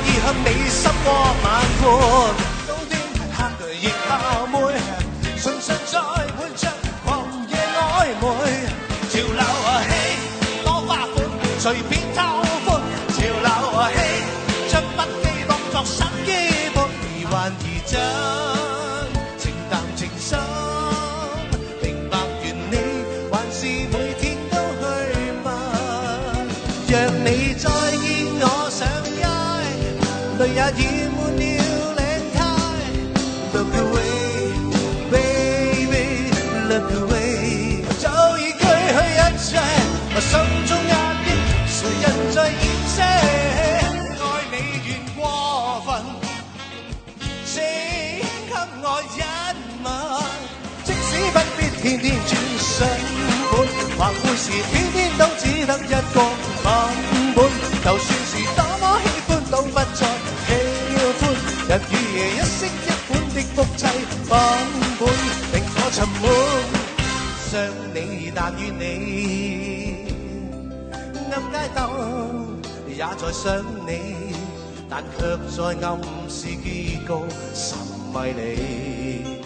意向你心過晚活，高端黑亦泡妹，唇上再換着狂野曖昧。潮流起多花款，隨便偷歡。潮流起將不羈當作手機盤，疑幻疑真，情淡情深。明白原理，還是每天都去問。讓你再見我上街，淚也染滿了領呔。Look away, baby, look away。早已驅去一切，我心中壓抑，誰人在掩飾？愛你願過分，請給我一吻。即使不必天天轉相本，或會是天天都只得一個版本。就算是多麼喜歡，都不再喜歡。日與夜一式一款的複製版本，令我沉悶。想你但與你暗街頭也在想你，但卻在暗示結局甚迷離。